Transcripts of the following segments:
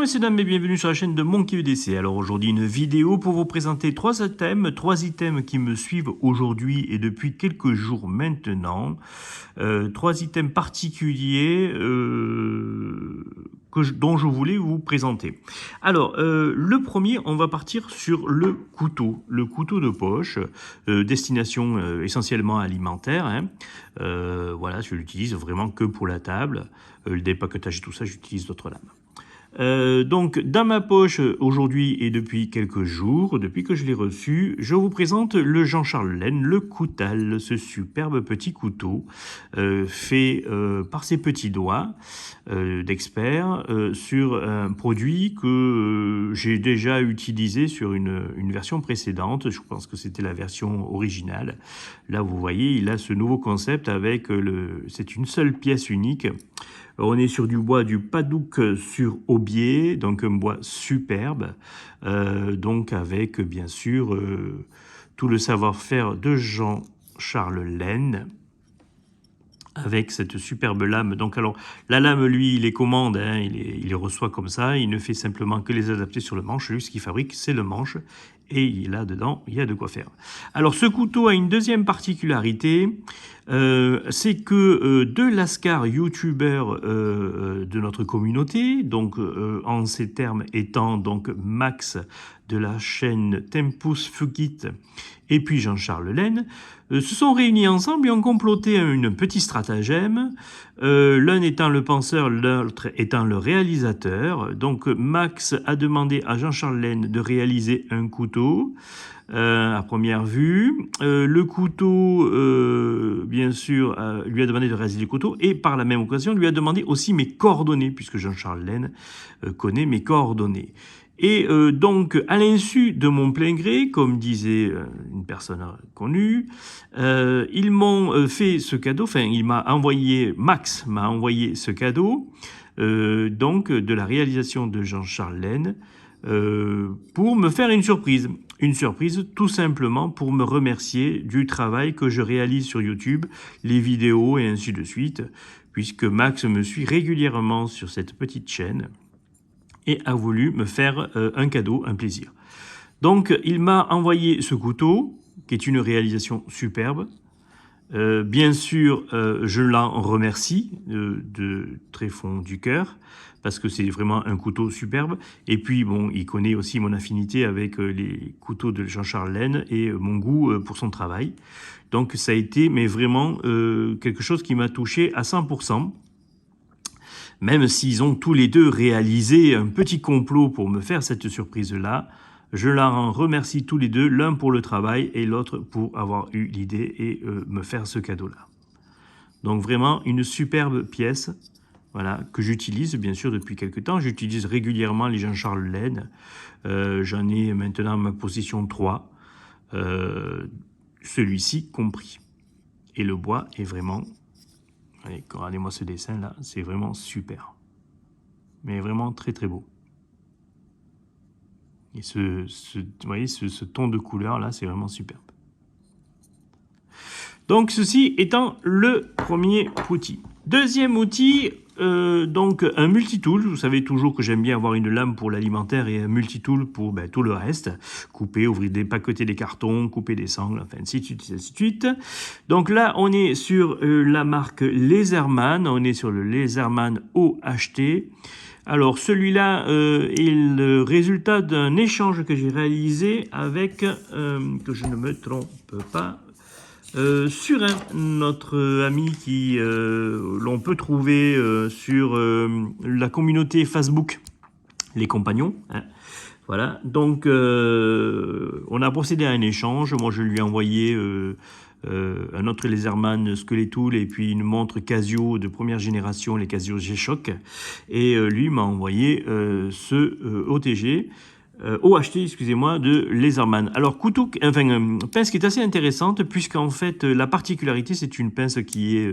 messieurs, dames et bienvenue sur la chaîne de Monkey EDC. Alors aujourd'hui une vidéo pour vous présenter trois items qui me suivent aujourd'hui et depuis quelques jours maintenant. Trois items particuliers dont je voulais vous présenter. Alors le premier, on va partir sur le couteau de poche, destination essentiellement alimentaire. Voilà, je l'utilise vraiment que pour la table. Le dépaquetage et tout ça, j'utilise d'autres lames. Donc dans ma poche aujourd'hui et depuis quelques jours, depuis que je l'ai reçu, je vous présente le Jean-Charles Laine, le Coutal, ce superbe petit couteau fait par ses petits doigts d'expert sur un produit que j'ai déjà utilisé sur une version précédente. Je pense que c'était la version originale. Là vous voyez, il a ce nouveau concept avec c'est une seule pièce unique. On est sur du bois du Padouk sur aubier, donc un bois superbe, donc avec bien sûr tout le savoir-faire de Jean-Charles Laine, avec cette superbe lame. Donc alors la lame, lui, il les commande, il les reçoit comme ça, il ne fait simplement que les adapter sur le manche. Lui, ce qu'il fabrique, c'est le manche, et là-dedans, il y a de quoi faire. Alors ce couteau a une deuxième particularité, c'est que deux lascars youtubeurs de notre communauté, donc en ces termes étant donc Max de la chaîne Tempus Fugit et puis Jean-Charles Laine, se sont réunis ensemble et ont comploté un petit stratagème, l'un étant le penseur, l'autre étant le réalisateur. Donc Max a demandé à Jean-Charles Laine de réaliser un couteau à première vue. Le couteau, bien sûr, lui a demandé de réaliser le couteau et par la même occasion lui a demandé aussi mes coordonnées, puisque Jean-Charles Laine connaît mes coordonnées. Et donc, à l'insu de mon plein gré, comme disait une personne connue, ils m'ont fait ce cadeau, enfin, Max m'a envoyé ce cadeau, donc de la réalisation de Jean-Charles Laine, pour me faire une surprise. Une surprise tout simplement pour me remercier du travail que je réalise sur YouTube, les vidéos et ainsi de suite, puisque Max me suit régulièrement sur cette petite chaîne et a voulu me faire un cadeau, un plaisir. Donc il m'a envoyé ce couteau, qui est une réalisation superbe. Bien sûr, je l'en remercie de très fond du cœur, parce que c'est vraiment un couteau superbe. Et puis, bon, il connaît aussi mon affinité avec les couteaux de Jean-Charles Laine et mon goût pour son travail. Donc ça a été, mais vraiment, quelque chose qui m'a touché à 100%. Même s'ils ont tous les deux réalisé un petit complot pour me faire cette surprise-là, je leur en remercie tous les deux, l'un pour le travail et l'autre pour avoir eu l'idée et me faire ce cadeau-là. Donc vraiment une superbe pièce, voilà, que j'utilise bien sûr depuis quelques temps. J'utilise régulièrement les Jean-Charles Laine. J'en ai maintenant à ma possession 3, celui-ci compris. Et le bois est vraiment... Allez, regardez-moi ce dessin là, c'est vraiment super. Mais vraiment très très beau. Et vous voyez, ce ton de couleur là, c'est vraiment superbe. Donc ceci étant le premier outil. Deuxième outil, donc un multitool. Vous savez toujours que j'aime bien avoir une lame pour l'alimentaire et un multitool pour tout le reste. Couper, ouvrir paqueter des cartons, couper des sangles, enfin ainsi de suite, ainsi de suite. Donc là, on est sur la marque Laserman. On est sur le Laserman OHT. Alors celui-là est le résultat d'un échange que j'ai réalisé avec, que je ne me trompe pas, Surin, notre ami qui l'on peut trouver sur la communauté Facebook, les compagnons. Voilà, donc on a procédé à un échange. Moi je lui ai envoyé un autre Laserman Skeletool et puis une montre Casio de première génération, les Casio G-Shock, et lui m'a envoyé ce OTG. OHT, excusez-moi, de Laserman. Alors, pince qui est assez intéressante, puisqu'en fait, la particularité, c'est une pince qui est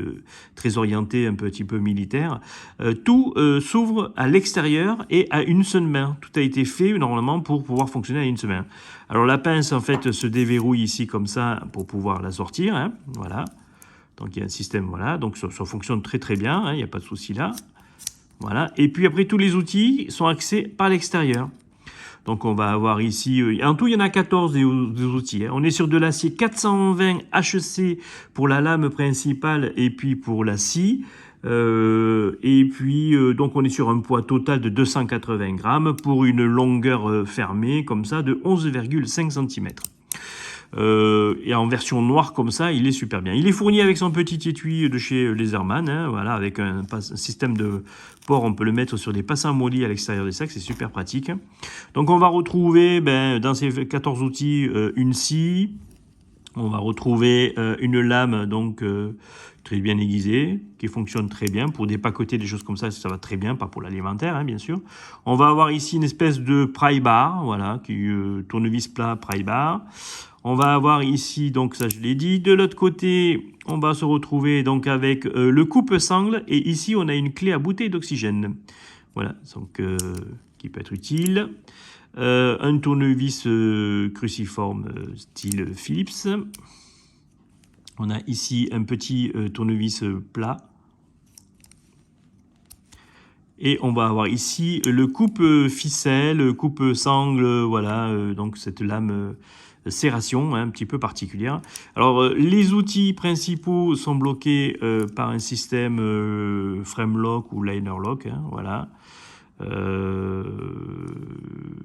très orientée, un petit peu militaire. Tout s'ouvre à l'extérieur et à une seule main. Tout a été fait, normalement, pour pouvoir fonctionner à une seule main. Alors, la pince, en fait, se déverrouille ici, comme ça, pour pouvoir la sortir. Voilà. Donc, il y a un système, voilà. Donc, ça fonctionne très, très bien. Il n'y a pas de souci là. Voilà. Et puis après, tous les outils sont accès par l'extérieur. Donc on va avoir ici, en tout il y en a 14 des outils. Hein. On est sur de l'acier 420 HC pour la lame principale et puis pour la scie. Et puis donc on est sur un poids total de 280 grammes pour une longueur fermée comme ça de 11,5 cm. Et en version noire comme ça, il est super bien. Il est fourni avec son petit étui de chez Leatherman, hein, voilà, avec un système de port. On peut le mettre sur des passants molis à l'extérieur des sacs, c'est super pratique. Donc on va retrouver dans ces 14 outils une scie. On va retrouver une lame donc très bien aiguisée, qui fonctionne très bien pour dépacoter des choses comme ça va très bien, pas pour l'alimentaire, hein, bien sûr. On va avoir ici une espèce de pry bar, voilà, qui tournevis plat pry bar. On va avoir ici, donc ça je l'ai dit, de l'autre côté, on va se retrouver donc avec le coupe-sangle, et ici on a une clé à bouteille d'oxygène, voilà, donc qui peut être utile. Un tournevis cruciforme style Philips. On a ici un petit tournevis plat. Et on va avoir ici le coupe-ficelle, coupe-sangle, voilà, donc cette lame serration, hein, un petit peu particulière. Alors, les outils principaux sont bloqués par un système frame lock ou liner lock, hein, voilà.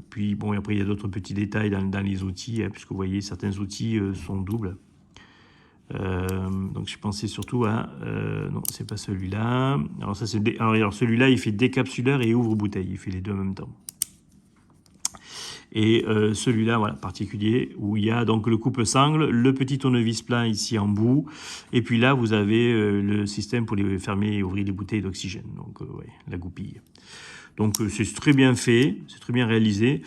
Puis bon, après il y a d'autres petits détails dans les outils, hein, puisque vous voyez certains outils sont doubles. Donc je pensais surtout à non, c'est pas celui-là. Alors ça c'est alors celui-là il fait décapsuleur et ouvre bouteille, il fait les deux en même temps. Et celui-là, voilà, particulier, où il y a donc le coupe-sangle, le petit tournevis plat ici en bout, et puis là vous avez le système pour les fermer et ouvrir les bouteilles d'oxygène, donc ouais, la goupille. Donc c'est très bien fait, c'est très bien réalisé.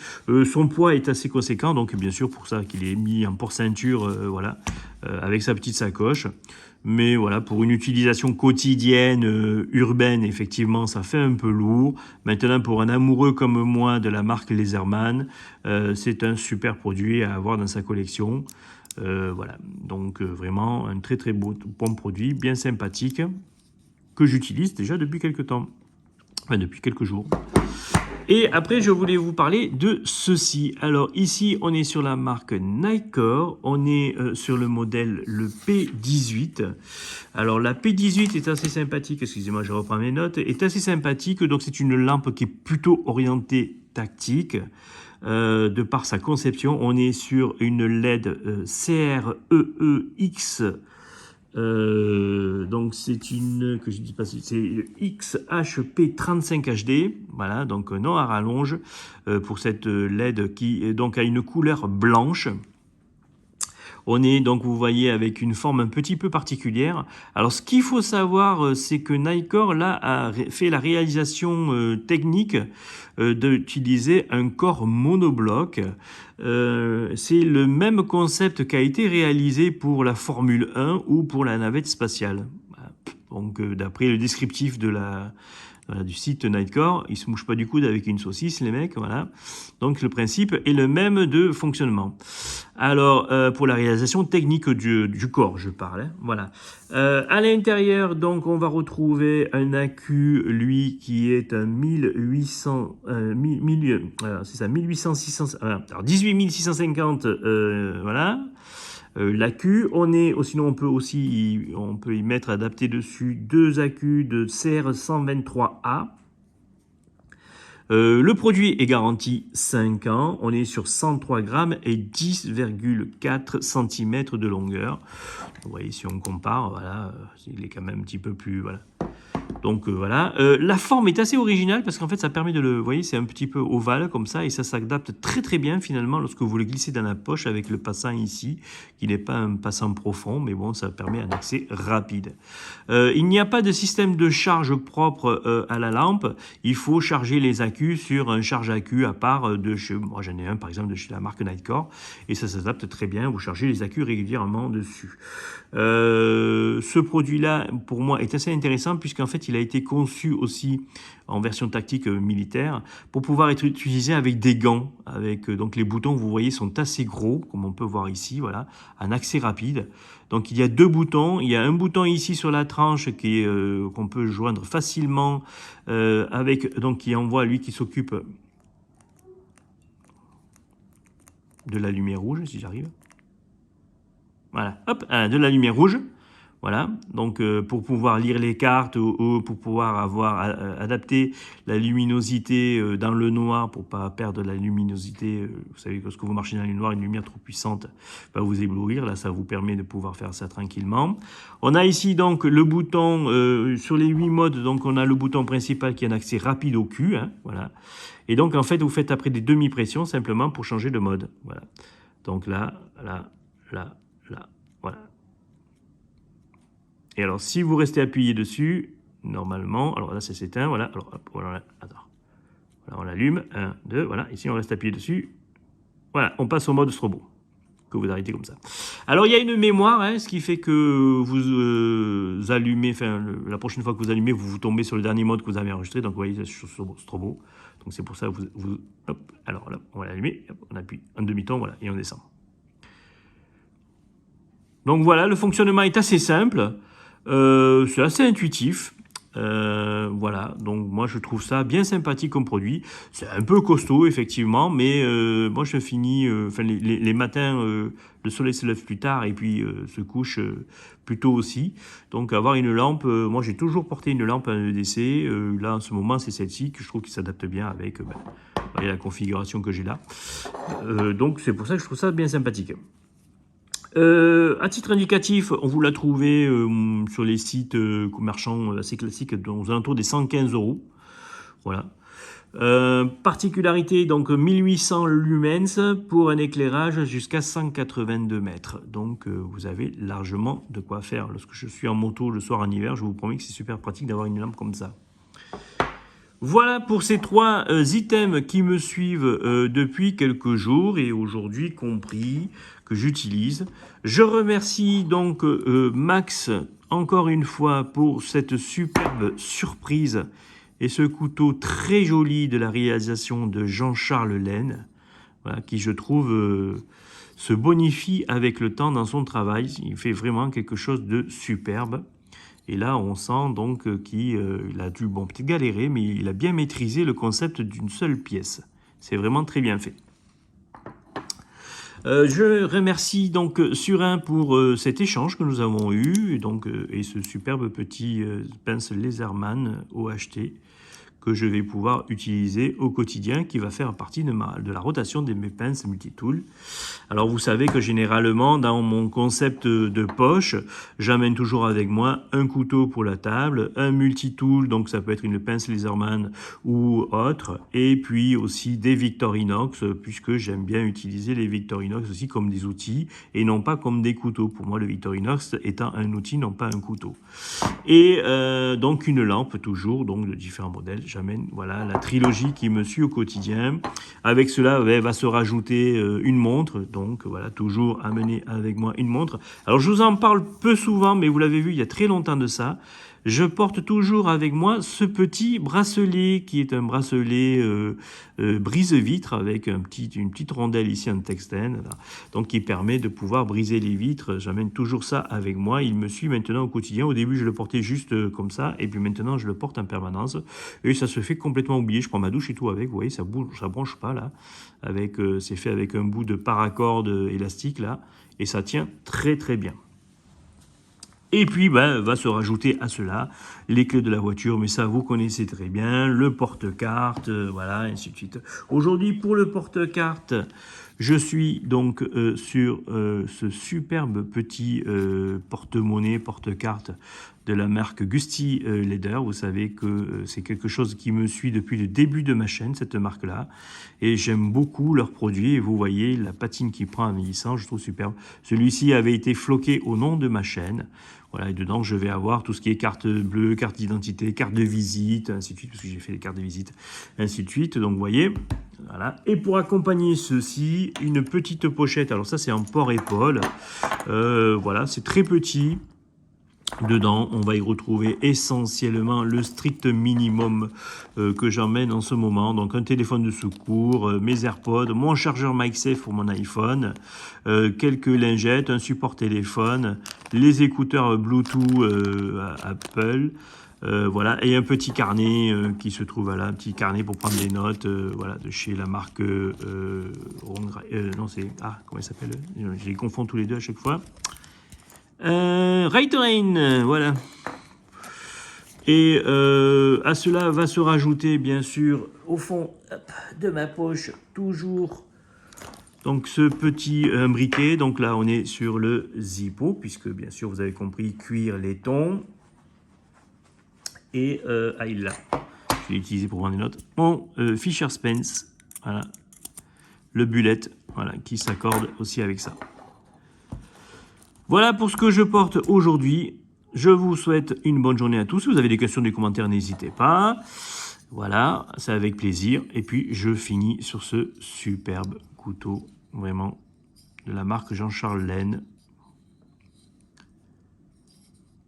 Son poids est assez conséquent, donc bien sûr pour ça qu'il est mis en port-ceinture, voilà, avec sa petite sacoche. Mais voilà, pour une utilisation quotidienne, urbaine, effectivement, ça fait un peu lourd. Maintenant, pour un amoureux comme moi de la marque Leatherman, c'est un super produit à avoir dans sa collection. Voilà, donc vraiment un très très bon produit, bien sympathique, que j'utilise déjà depuis quelques temps. Enfin, depuis quelques jours. Et après, je voulais vous parler de ceci. Alors ici, on est sur la marque Nicor. On est sur le modèle le P18. Alors la P18 est assez sympathique. Excusez-moi, je reprends mes notes. Est assez sympathique. Donc c'est une lampe qui est plutôt orientée tactique. De par sa conception, on est sur une LED CREEX. Donc c'est une que je dis pas, c'est XHP35HD, voilà, donc non à rallonge pour cette LED qui donc a une couleur blanche. On est donc, vous voyez, avec une forme un petit peu particulière. Alors, ce qu'il faut savoir, c'est que Nicor, là, a fait la réalisation technique d'utiliser un corps monobloc. C'est le même concept qui a été réalisé pour la Formule 1 ou pour la navette spatiale. Donc, d'après le descriptif de voilà, du site Nicor, ils se mouchent pas du coude avec une saucisse, les mecs, voilà. Donc le principe est le même de fonctionnement. Alors pour la réalisation technique du corps, je parle, hein, voilà. À l'intérieur, donc on va retrouver un accu, lui, qui est un 1800, c'est ça, 1800, alors 18650, voilà. L'accu, sinon on peut y mettre adapté dessus deux accus de CR123A. Le produit est garanti 5 ans. On est sur 103 grammes et 10,4 cm de longueur. Vous voyez, si on compare, voilà, il est quand même un petit peu plus, voilà. Donc voilà, la forme est assez originale parce qu'en fait ça permet de le, vous voyez, c'est un petit peu ovale comme ça et ça s'adapte très très bien finalement lorsque vous le glissez dans la poche avec le passant ici, qui n'est pas un passant profond, mais bon, ça permet un accès rapide. Il n'y a pas de système de charge propre à la lampe, il faut charger les accus sur un charge-accus à part de chez, moi j'en ai un par exemple de chez la marque Nicor et ça s'adapte très bien, vous chargez les accus régulièrement dessus. ce produit-là, pour moi, est assez intéressant puisqu'en fait, il a été conçu aussi en version tactique militaire pour pouvoir être utilisé avec des gants. Avec, donc les boutons, vous voyez, sont assez gros, comme on peut voir ici, voilà, un accès rapide. Donc il y a deux boutons. Il y a un bouton ici sur la tranche qu'on peut joindre facilement avec, donc qui envoie, lui, qui s'occupe de la lumière rouge, si j'arrive. Voilà, hop, de la lumière rouge. Voilà, donc pour pouvoir lire les cartes ou pour pouvoir adapter la luminosité dans le noir pour pas perdre la luminosité. Vous savez que lorsque vous marchez dans le noir, une lumière trop puissante va vous éblouir. Là, ça vous permet de pouvoir faire ça tranquillement. On a ici donc le bouton sur les 8 modes. Donc on a le bouton principal qui a un accès rapide au cul. Hein, voilà. Et donc en fait, vous faites après des demi-pressions simplement pour changer de mode. Voilà. Donc là, là, là, là, voilà. Et alors, si vous restez appuyé dessus, normalement, alors là, ça s'éteint, voilà, alors, hop, voilà, attends. Voilà, on l'allume, 1, 2, voilà, ici, on reste appuyé dessus. Voilà, on passe au mode strobo, que vous arrêtez comme ça. Alors, il y a une mémoire, hein, ce qui fait que vous allumez, enfin, la prochaine fois que vous allumez, vous tombez sur le dernier mode que vous avez enregistré, donc vous voyez, c'est strobo. Donc, c'est pour ça que hop, alors là, on va l'allumer, on appuie un demi-ton, voilà, et on descend. Donc, voilà, le fonctionnement est assez simple. C'est assez intuitif. Voilà, donc moi je trouve ça bien sympathique comme produit. C'est un peu costaud effectivement, mais moi je finis, enfin les matins, le soleil se lève plus tard et puis se couche plus tôt aussi. Donc avoir une lampe, moi j'ai toujours porté une lampe à EDC. Là en ce moment c'est celle-ci que je trouve qui s'adapte bien avec voyez, la configuration que j'ai là. Donc c'est pour ça que je trouve ça bien sympathique. À titre indicatif, on vous l'a trouvé sur les sites marchands assez classiques aux alentours des 115 €. Voilà. Particularité, donc 1800 lumens pour un éclairage jusqu'à 182 mètres. Donc vous avez largement de quoi faire. Lorsque je suis en moto le soir en hiver, je vous promets que c'est super pratique d'avoir une lampe comme ça. Voilà pour ces 3 items qui me suivent depuis quelques jours et aujourd'hui compris que j'utilise. Je remercie donc Max encore une fois pour cette superbe surprise et ce couteau très joli de la réalisation de Jean-Charles Laine, voilà, qui je trouve se bonifie avec le temps dans son travail. Il fait vraiment quelque chose de superbe. Et là, on sent donc qu'il a dû, bon, peut-être galérer, mais il a bien maîtrisé le concept d'une seule pièce. C'est vraiment très bien fait. Je remercie donc Surin pour cet échange que nous avons eu, et ce superbe petit pince Laserman OHT que je vais pouvoir utiliser au quotidien, qui va faire partie de la rotation de mes pinces multitools. Alors vous savez que généralement dans mon concept de poche, j'amène toujours avec moi un couteau pour la table, un multitool, donc ça peut être une pince Laserman ou autre, et puis aussi des Victorinox, puisque j'aime bien utiliser les Victorinox aussi comme des outils et non pas comme des couteaux. Pour moi, le Victorinox étant un outil, non pas un couteau. Et donc une lampe toujours, donc de différents modèles. J'amène voilà la trilogie qui me suit au quotidien. Avec cela va se rajouter une montre, donc voilà, toujours amener avec moi une montre. Alors je vous en parle peu souvent, mais vous l'avez vu il y a très longtemps de ça. Je porte toujours avec moi ce petit bracelet qui est un bracelet brise-vitre avec une petite rondelle ici en tungstène, donc qui permet de pouvoir briser les vitres. J'amène toujours ça avec moi. Il me suit maintenant au quotidien. Au début, je le portais juste comme ça, et puis maintenant, je le porte en permanence. Et ça se fait complètement oublier. Je prends ma douche et tout avec. Vous voyez, ça bouge, ça branche pas là. C'est fait avec un bout de paracorde élastique là, et ça tient très très bien. Et puis, va se rajouter à cela les clés de la voiture, mais ça, vous connaissez très bien, le porte-carte, voilà, ainsi de suite. Aujourd'hui, pour le porte-carte, je suis donc sur ce superbe petit porte-monnaie, porte-carte de la marque Gusti Leder. Vous savez que c'est quelque chose qui me suit depuis le début de ma chaîne, cette marque-là. Et j'aime beaucoup leurs produits. Et vous voyez la patine qui prend en vieillissant, je trouve superbe. Celui-ci avait été floqué au nom de ma chaîne. Voilà, et dedans, je vais avoir tout ce qui est carte bleue, carte d'identité, carte de visite, ainsi de suite, parce que j'ai fait les cartes de visite, ainsi de suite. Donc, vous voyez, voilà. Et pour accompagner ceci, une petite pochette. Alors ça, c'est en port-épaule. Voilà, c'est très petit. Dedans, on va y retrouver essentiellement le strict minimum que j'emmène en ce moment. Donc un téléphone de secours, mes AirPods, mon chargeur MagSafe pour mon iPhone, quelques lingettes, un support téléphone, les écouteurs Bluetooth Apple, voilà, et un petit carnet qui se trouve là, un petit carnet pour prendre des notes, voilà, de chez la marque non c'est comment il s'appelle, je les confonds tous les deux à chaque fois. Raytorain, voilà. Et à cela va se rajouter, bien sûr, au fond de ma poche, toujours, donc ce petit briquet. Donc là, on est sur le Zippo, puisque, bien sûr, vous avez compris, cuir laiton. Et il l'a. Je l'ai utilisé pour prendre des notes. Mon Fisher Spence, voilà. Le bullet, voilà, qui s'accorde aussi avec ça. Voilà pour ce que je porte aujourd'hui. Je vous souhaite une bonne journée à tous. Si vous avez des questions, des commentaires, n'hésitez pas. Voilà, c'est avec plaisir. Et puis, je finis sur ce superbe couteau, vraiment, de la marque Jean-Charles Laine,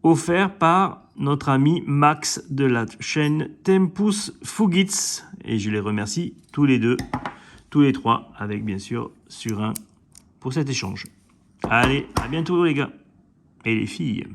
offert par notre ami Max de la chaîne Tempus Fugits. Et je les remercie tous les deux, tous les trois, avec bien sûr Surin pour cet échange. Allez, à bientôt les gars et les filles.